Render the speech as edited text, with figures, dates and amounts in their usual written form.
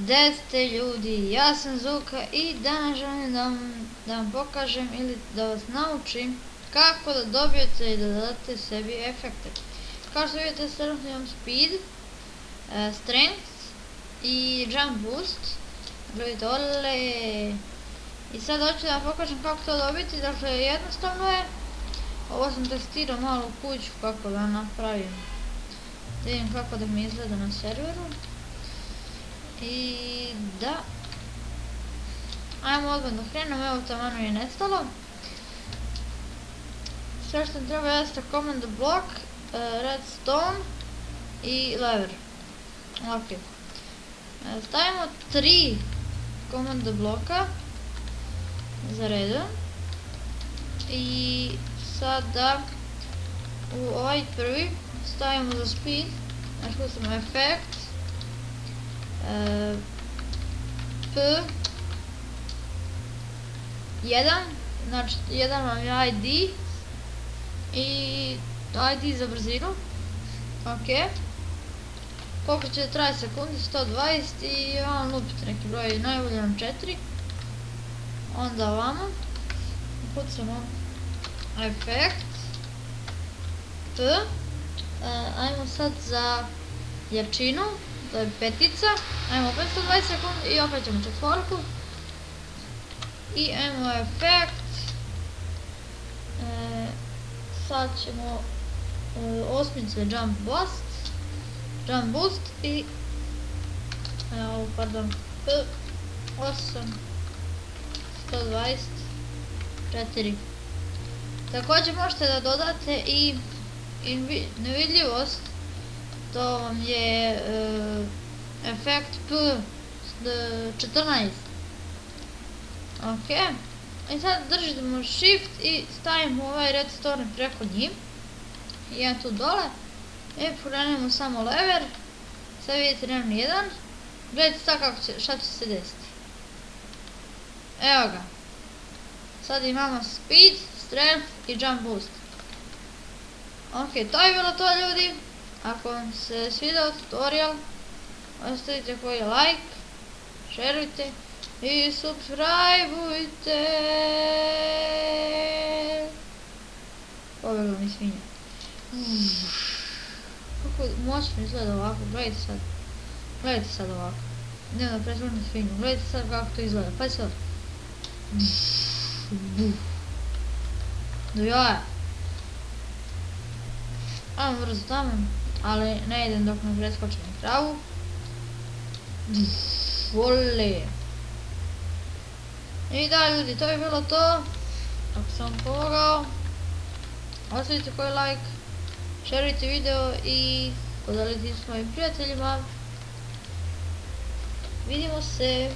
Gde ste ljudi? Ja sam Zuka i danas želim da vam pokažem ili da vas naučim kako da dobijete i da dodate sebi efekte. Kao što vidite, trenutno imam speed, strength i jump boost. Gledajte, ole! I sad hoću da vam pokažem kako to dobiti. Dakle, jednostavno je. Ovo sam testirao malo u kuću kako da napravim. Da vidim kako da mi izgleda na serveru. I da, ajmo odmah da krenemo. Evo, tamo je nestalo. Sve što mi treba jeste command block, redstone i lever. Ok, stavimo 3 command bloka za redom. I sada u ovaj prvi stavimo za speed, znači samo efekt P1, znači 1 vam je ID i ID za brzinu. Ok, koliko će traje sekundi? 120 i vam lupite neki broj, najbolje nam 4. Onda ovamo pucamo efekt P. Ajmo sad za jačinu, to je petica, ajmo opet 120 sekundi i opet ćemo četvorku. I ajmo efekt, sad ćemo osmice jump boost i pardon, P8 124. Također možete da dodate i nevidljivost, to vam je efekt P14. Ok, i sad držimo shift i stavimo ovaj redstone preko njim. I jedan tu dole. I pokrenemo samo lever. Sad vidite, nema nijedan. Gledajte sad šta će se desiti. Evo ga. Sad imamo speed, strength i jump boost. Ok, to je bilo to, ljudi. Ako vam se svidao tutorial, ostavite koji like, šerujte i subscribeujte. Pobjegla mi svinja. Kako moćno izgleda ovako, gledajte sad ovako. Ne da pretvornim svinju, gledajte sad kako to izgleda, pa sad. Do jaja. Ajmo brzo tamo, ali ne idem dok ne preskočim kravu. Vole. I da, ljudi, to je bilo to. Ako sam vam pomogao, ostavite koji like, šerujte video i podelite s mojim prijateljima. Vidimo se.